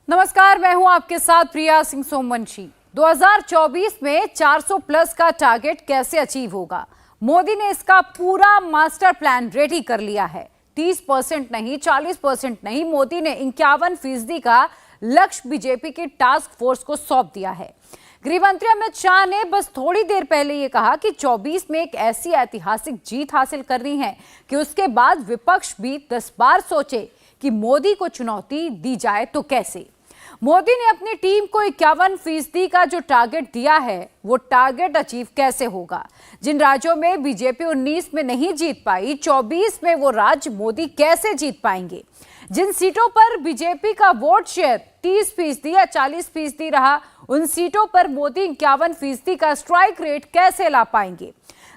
नमस्कार, मैं हूं आपके साथ प्रिया सिंह सोमवंशी। 2024 में 400 प्लस का टारगेट कैसे अचीव होगा? मोदी ने इसका पूरा मास्टर प्लान रेडी कर लिया है। 30% नहीं, 40% नहीं, मोदी ने 51% का लक्ष्य बीजेपी की टास्क फोर्स को सौंप दिया है। गृह मंत्री अमित शाह ने बस थोड़ी देर पहले ये कहा कि 24 में एक ऐसी ऐतिहासिक जीत हासिल करनी है कि उसके बाद विपक्ष भी 10 बार सोचे कि मोदी को चुनौती दी जाए तो कैसे। मोदी ने अपनी टीम को 51% का जो टारगेट दिया है, वो टारगेट अचीव कैसे होगा? जिन राज्यों में बीजेपी 19 में नहीं जीत पाई, 24 में वो राज्य मोदी कैसे जीत पाएंगे? जिन सीटों पर बीजेपी का वोट शेयर 30% या 40% रहा, उन सीटों पर मोदी 51% का स्ट्राइक रेट कैसे ला पाएंगे?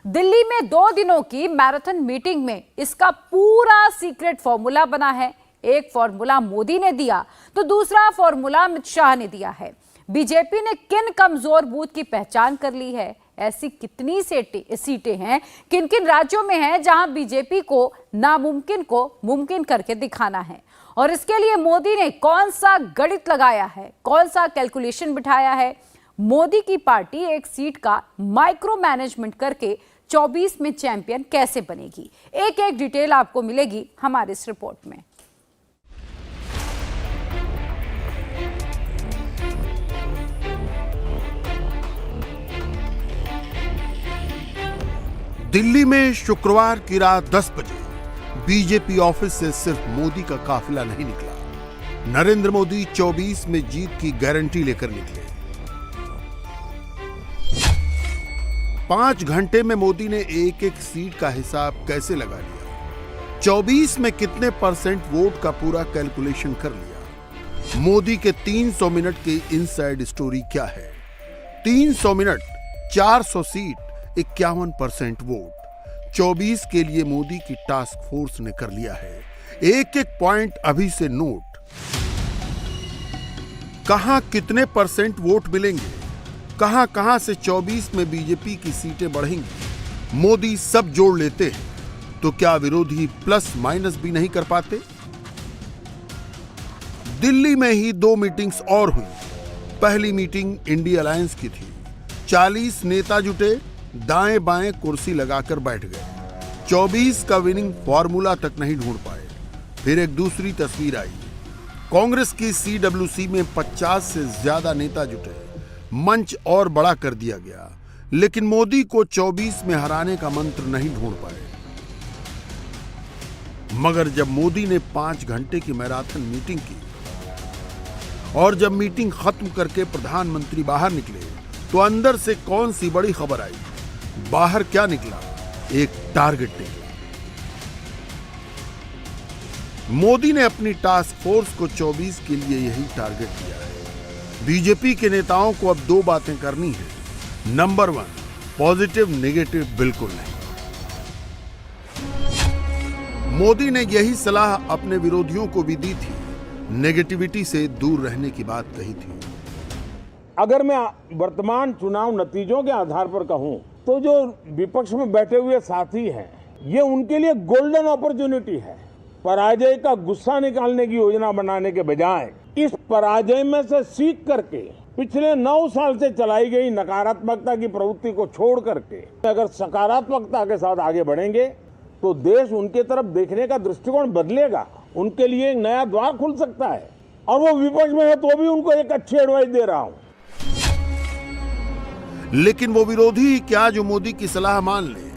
दिल्ली में 2 दिनों की मैराथन मीटिंग में इसका पूरा सीक्रेट फॉर्मूला बना है। एक फॉर्मूला मोदी ने दिया तो दूसरा फॉर्मूला अमित शाह ने दिया है। बीजेपी ने किन कमजोर बूथ की पहचान कर ली है? ऐसी कितनी सीटें हैं, किन किन राज्यों में हैं जहां बीजेपी को नामुमकिन को मुमकिन करके दिखाना है? और इसके लिए मोदी ने कौन सा गणित लगाया है, कौन सा कैलकुलेशन बिठाया है? मोदी की पार्टी एक सीट का माइक्रो मैनेजमेंट करके 24 में चैंपियन कैसे बनेगी? एक एक डिटेल आपको मिलेगी हमारे इस रिपोर्ट में। दिल्ली में शुक्रवार की रात 10 बजे बीजेपी ऑफिस से सिर्फ मोदी का काफिला नहीं निकला। नरेंद्र मोदी 24 में जीत की गारंटी लेकर निकले। 5 घंटे में मोदी ने एक एक सीट का हिसाब कैसे लगा लिया, 24 में कितने परसेंट वोट का पूरा कैलकुलेशन कर लिया। मोदी के 300 मिनट की इनसाइड स्टोरी क्या है? 300 मिनट, 400 सीट, 51% वोट। 24 के लिए मोदी की टास्क फोर्स ने कर लिया है। एक एक पॉइंट अभी से नोट। कहां कितने परसेंट वोट मिलेंगे, कहां कहां से 24 में बीजेपी की सीटें बढ़ेंगी, मोदी सब जोड़ लेते हैं तो क्या विरोधी प्लस माइनस भी नहीं कर पाते? दिल्ली में ही 2 मीटिंग्स और हुई। पहली मीटिंग इंडिया अलायंस की थी। 40 नेता जुटे, दाएं बाएं कुर्सी लगाकर बैठ गए। 24 का विनिंग फॉर्मूला तक नहीं ढूंढ पाए। फिर एक दूसरी तस्वीर आई। कांग्रेस की CWC में 50 से ज्यादा नेता जुटे। मंच और बड़ा कर दिया गया, लेकिन मोदी को 24 में हराने का मंत्र नहीं ढूंढ पाए। मगर जब मोदी ने 5 घंटे की मैराथन मीटिंग की और जब मीटिंग खत्म करके प्रधानमंत्री बाहर निकले, तो अंदर से कौन सी बड़ी खबर आई? बाहर क्या निकला? एक टारगेट निकला। मोदी ने अपनी टास्क फोर्स को 24 के लिए यही टारगेट दिया है। बीजेपी के नेताओं को अब 2 बातें करनी है। नंबर 1, पॉजिटिव नेगेटिव बिल्कुल नहीं। मोदी ने यही सलाह अपने विरोधियों को भी दी थी। नेगेटिविटी से दूर रहने की बात कही थी। अगर मैं वर्तमान चुनाव नतीजों के आधार पर कहूं, तो जो विपक्ष में बैठे हुए साथी हैं, ये उनके लिए गोल्डन अपॉर्चुनिटी है। पराजय का गुस्सा निकालने की योजना बनाने के बजाय इस पराजय में से सीख करके पिछले 9 साल से चलाई गई नकारात्मकता की प्रवृत्ति को छोड़ करके अगर सकारात्मकता के साथ आगे बढ़ेंगे, तो देश उनके तरफ देखने का दृष्टिकोण बदलेगा। उनके लिए एक नया द्वार खुल सकता है। और वो विपक्ष में है तो भी उनको एक अच्छी एडवाइस दे रहा हूं। लेकिन वो विरोधी क्या जो मोदी की सलाह मान ले?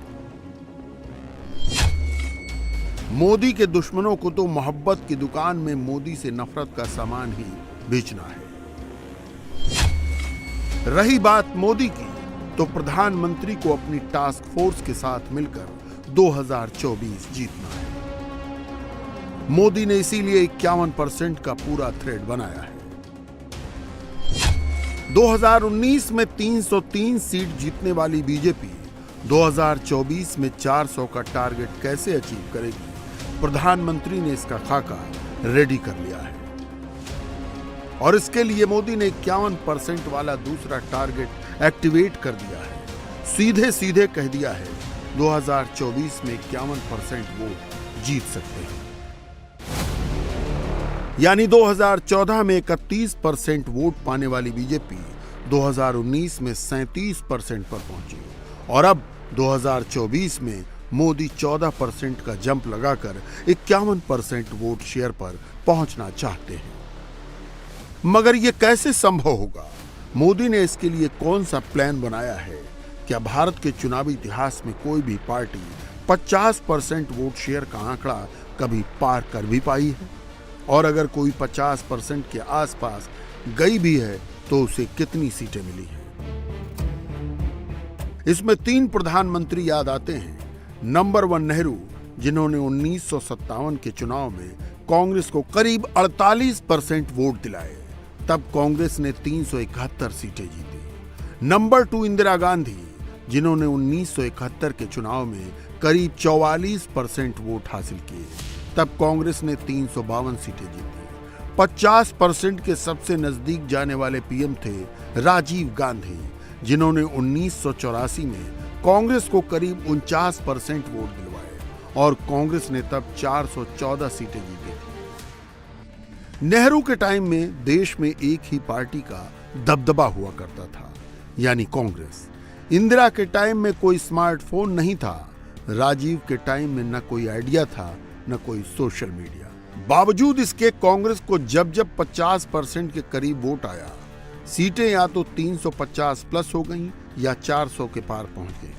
मोदी के दुश्मनों को तो मोहब्बत की दुकान में मोदी से नफरत का सामान ही बेचना है। रही बात मोदी की, तो प्रधानमंत्री को अपनी टास्क फोर्स के साथ मिलकर 2024 जीतना है। मोदी ने इसीलिए 51% का पूरा थ्रेड बनाया है। 2019 में 303 सीट जीतने वाली बीजेपी 2024 में 400 का टारगेट कैसे अचीव करेगी? प्रधानमंत्री ने इसका खाका रेडी कर लिया है और इसके लिए मोदी ने 51% वाला दूसरा टारगेट एक्टिवेट कर दिया है। सीधे सीधे कह दिया है 2024 में 51% वोट जीत सकते हैं। यानी 2014 में 31% वोट पाने वाली बीजेपी 2019 में 37% पर पहुंची और अब 2024 में मोदी 14% का जंप लगाकर 51% वोट शेयर पर पहुंचना चाहते हैं। मगर यह कैसे संभव होगा? मोदी ने इसके लिए कौन सा प्लान बनाया है? क्या भारत के चुनावी इतिहास में कोई भी पार्टी 50% वोट शेयर का आंकड़ा कभी पार कर भी पाई है? और अगर कोई 50% के आसपास गई भी है तो उसे कितनी सीटें मिली हैं? इसमें 3 प्रधानमंत्री याद आते हैं। नंबर 1 नेहरू, जिन्होंने 1957 के चुनाव में कांग्रेस को करीब 48% वोट दिलाए। तब कांग्रेस ने 371 सीटें जीती। नंबर 2 इंदिरा गांधी, जिन्होंने 1971 के चुनाव में करीब 44% वोट हासिल किए। तब कांग्रेस ने 352 सीटें जीती। 50% के सबसे नजदीक जाने वाले पीएम थे राजीव गांधी, जिन्होंने 1984 में कांग्रेस को करीब 49% वोट दिलवाए और कांग्रेस ने तब 414 सीटें जीती थी। नेहरू के टाइम में देश में एक ही पार्टी का दबदबा हुआ करता था, यानी कांग्रेस। इंदिरा के टाइम में कोई स्मार्टफोन नहीं था। राजीव के टाइम में न कोई आइडिया था न कोई सोशल मीडिया। बावजूद इसके कांग्रेस को जब 50% के करीब वोट आया, सीटें या तो 350 प्लस हो गईं या 400 के पार पहुंच गई।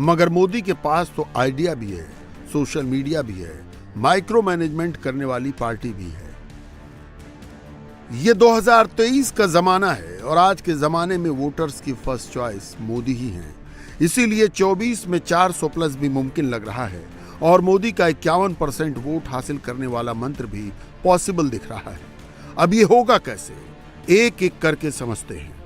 मगर मोदी के पास तो आइडिया भी है, सोशल मीडिया भी है, माइक्रो मैनेजमेंट करने वाली पार्टी भी है। ये 2023 का जमाना है और आज के जमाने में वोटर्स की फर्स्ट चॉइस मोदी ही है। इसीलिए 24 में 400 प्लस भी मुमकिन लग रहा है और मोदी का 51% वोट हासिल करने वाला मंत्र भी पॉसिबल दिख रहा है। अब ये होगा कैसे? एक एक करके समझते हैं।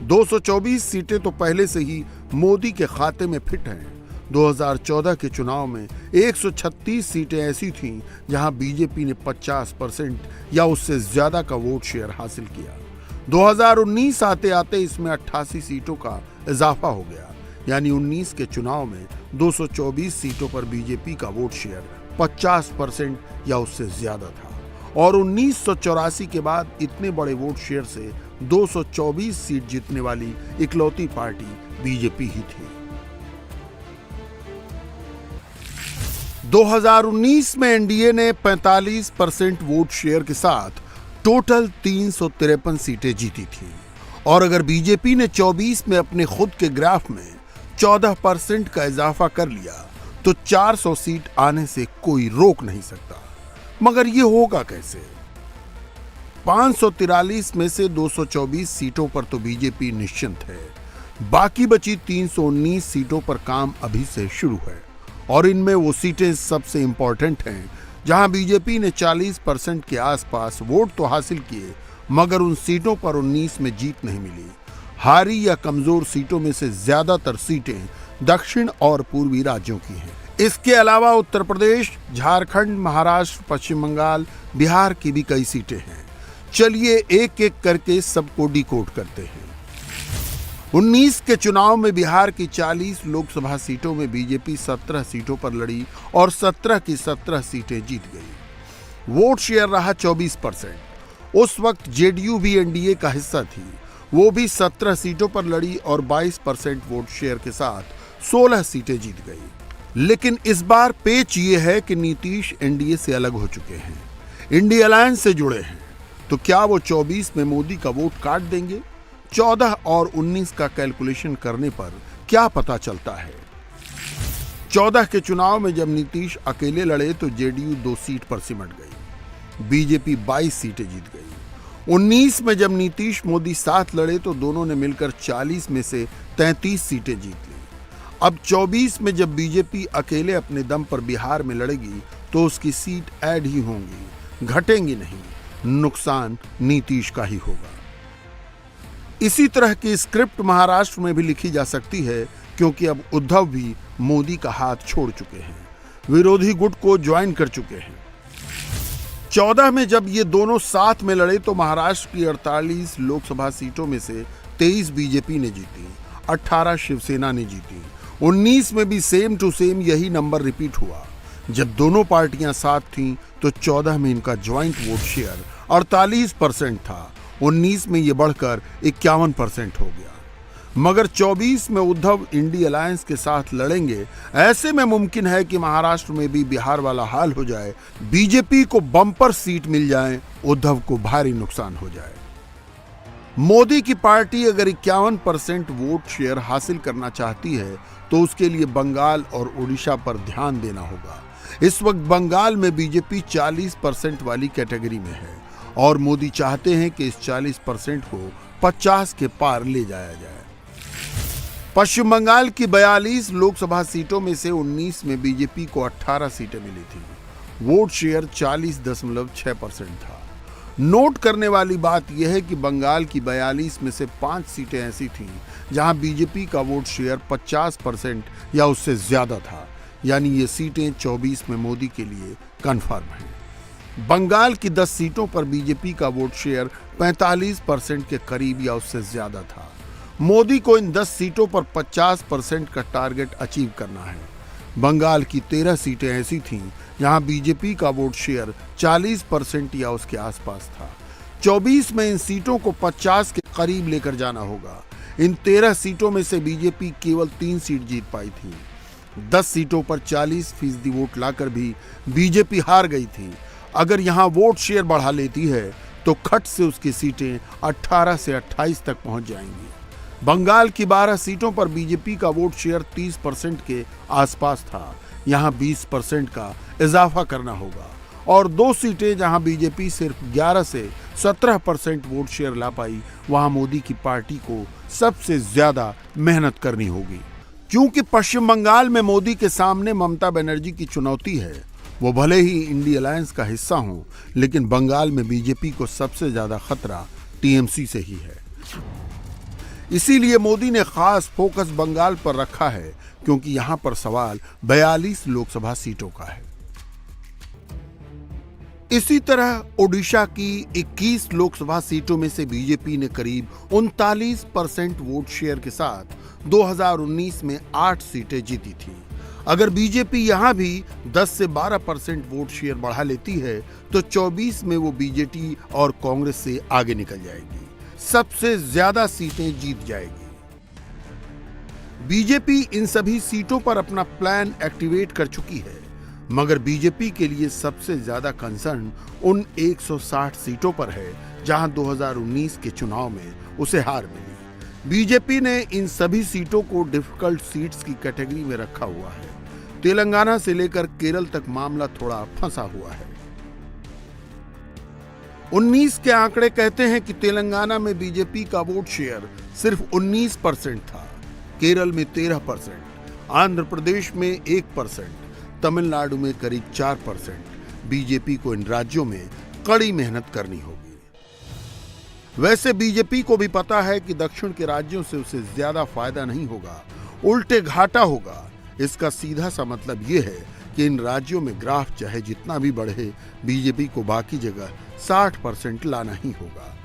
224 सीटें तो पहले से ही मोदी के खाते में फिट हैं। 2014 के चुनाव में 136 सीटें ऐसी थीं जहां बीजेपी ने 50% या उससे ज्यादा का वोट शेयर हासिल किया। 2019 आते आते इसमें 88 सीटों का इजाफा हो गया, यानी 19 के चुनाव में 224 सीटों पर बीजेपी का वोट शेयर 50% या उससे ज्यादा था और 1984 के बाद इतने बड़े वोट शेयर से 224 सीट जीतने वाली इकलौती पार्टी बीजेपी ही थी। 2019 में एनडीए ने 45% वोट शेयर के साथ टोटल 353 सीटें जीती थी और अगर बीजेपी ने 24 में अपने खुद के ग्राफ में 14% का इजाफा कर लिया तो 400 सीट आने से कोई रोक नहीं सकता। मगर यह होगा कैसे? 543 में से 224 सीटों पर तो बीजेपी निश्चिंत है। बाकी बची 319 सीटों पर काम अभी से शुरू है और इनमें वो सीटें सबसे इंपॉर्टेंट हैं जहां बीजेपी ने 40% के आसपास वोट तो हासिल किए, मगर उन सीटों पर 19 में जीत नहीं मिली। हारी या कमजोर सीटों में से ज्यादातर सीटें दक्षिण और पूर्वी राज्यों की हैं। इसके अलावा उत्तर प्रदेश, झारखंड, महाराष्ट्र, पश्चिम बंगाल, बिहार की भी कई सीटें हैं। चलिए एक एक करके सबको डिकोड करते हैं। 19 के चुनाव में बिहार की 40 लोकसभा सीटों में बीजेपी 17 सीटों पर लड़ी और 17 की 17 सीटें जीत गई। वोट शेयर रहा 24%। उस वक्त जेडीयू भी एनडीए का हिस्सा थी, वो भी 17 सीटों पर लड़ी और 22% वोट शेयर के साथ 16 सीटें जीत गई। लेकिन इस बार पेच ये है कि नीतीश एनडीए से अलग हो चुके हैं, इंडिया अलायंस से जुड़े हैं। तो क्या वो 24 में मोदी का वोट काट देंगे? 14 और 19 का कैलकुलेशन करने पर क्या पता चलता है? 14 के चुनाव में जब नीतीश अकेले लड़े तो जेडीयू 2 सीट पर सिमट गई, बीजेपी 22 सीटें जीत गई। 19 में जब नीतीश मोदी साथ लड़े तो दोनों ने मिलकर 40 में से 33 सीटें जीत ली। अब 24 में जब बीजेपी अकेले अपने दम पर बिहार में लड़ेगी तो उसकी सीट ऐड ही होंगी, घटेंगी नहीं। नुकसान नीतीश का ही होगा। इसी तरह की स्क्रिप्ट महाराष्ट्र में भी लिखी जा सकती है, क्योंकि अब उद्धव भी मोदी का हाथ छोड़ चुके हैं, विरोधी गुट को ज्वाइन कर चुके हैं। 14 में जब ये दोनों साथ में लड़े तो महाराष्ट्र की 48 लोकसभा सीटों में से 23 बीजेपी ने जीती, 18 शिवसेना ने जीती। 19 में भी सेम टू सेम यही नंबर रिपीट हुआ। जब दोनों पार्टियां साथ थीं तो 14 में इनका ज्वाइंट वोट शेयर 48% था। 19 में ये बढ़कर 51% हो गया। मगर 24 में उद्धव इंडी अलायंस के साथ लड़ेंगे। ऐसे में मुमकिन है कि महाराष्ट्र में भी बिहार वाला हाल हो जाए, बीजेपी को बम्पर सीट मिल जाए, उद्धव को भारी नुकसान हो जाए। मोदी की पार्टी अगर 51% वोट शेयर हासिल करना चाहती है तो उसके लिए बंगाल और ओडिशा पर ध्यान देना होगा। इस वक्त बंगाल में बीजेपी 40% वाली कैटेगरी में है और मोदी चाहते हैं कि इस 40% को 50 के पार ले जाया जाए। पश्चिम बंगाल की 42 लोकसभा सीटों में से 19 में बीजेपी को 18 सीटें मिली थी। वोट शेयर 40.6% था। नोट करने वाली बात यह है कि बंगाल की 42 में से 5 सीटें ऐसी थीं जहां बीजेपी का वोट शेयर 50% या उससे ज्यादा था, यानी ये सीटें 24 में मोदी के लिए कन्फर्म हैं। बंगाल की 10 सीटों पर बीजेपी का वोट शेयर 45% के करीब या उससे ज्यादा था। मोदी को इन 10 सीटों पर 50% का टारगेट अचीव करना है। बंगाल की 13 सीटें ऐसी थीं जहां बीजेपी का वोट शेयर 40% या उसके आसपास था। 24 में इन सीटों को 50 के करीब लेकर जाना होगा। इन 13 सीटों में से बीजेपी केवल 3 सीट जीत पाई थी। 10 सीटों पर 40% वोट लाकर भी बीजेपी हार गई थी। अगर यहां वोट शेयर बढ़ा लेती है तो खट से उसकी सीटें 18 से 28 तक पहुंच जाएंगी। बंगाल की 12 सीटों पर बीजेपी का वोट शेयर 30% के आसपास था। यहां 20% का इजाफा करना होगा और 2 सीटें जहां बीजेपी सिर्फ 11 से 17% वोट शेयर ला पाई, वहां मोदी की पार्टी को सबसे ज्यादा मेहनत करनी होगी। क्योंकि पश्चिम बंगाल में मोदी के सामने ममता बनर्जी की चुनौती है। वो भले ही इंडी अलायंस का हिस्सा हों, लेकिन बंगाल में बीजेपी को सबसे ज्यादा खतरा टीएमसी से ही है। इसीलिए मोदी ने खास फोकस बंगाल पर रखा है, क्योंकि यहां पर सवाल 42 लोकसभा सीटों का है। इसी तरह ओडिशा की 21 लोकसभा सीटों में से बीजेपी ने करीब 39% वोट शेयर के साथ 2019 में 8 सीटें जीती थी। अगर बीजेपी यहां भी 10 से 12% वोट शेयर बढ़ा लेती है तो 24 में वो बीजेपी और कांग्रेस से आगे निकल जाएगी, सबसे ज्यादा सीटें जीत जाएगी। बीजेपी इन सभी सीटों पर अपना प्लान एक्टिवेट कर चुकी है, मगर बीजेपी के लिए सबसे ज्यादा कंसर्न उन 160 सीटों पर है जहां 2019 के चुनाव में उसे हार मिली। बीजेपी ने इन सभी सीटों को डिफिकल्ट सीट्स की कैटेगरी में रखा हुआ है। तेलंगाना से लेकर केरल तक मामला थोड़ा फंसा हुआ है। 19 के आंकड़े कहते हैं कि तेलंगाना में बीजेपी का वोट शेयर सिर्फ 19% था, केरल में 13%, आंध्र प्रदेश में 1%, तमिलनाडु में करीब 4%। बीजेपी को इन राज्यों में कड़ी मेहनत करनी होगी। वैसे बीजेपी को भी पता है कि दक्षिण के राज्यों से उसे ज्यादा फायदा नहीं होगा, उल्टे घाटा होगा। इसका सीधा सा मतलब यह है कि इन राज्यों में ग्राफ चाहे जितना भी बढ़े, बीजेपी को बाकी जगह 60% लाना ही होगा।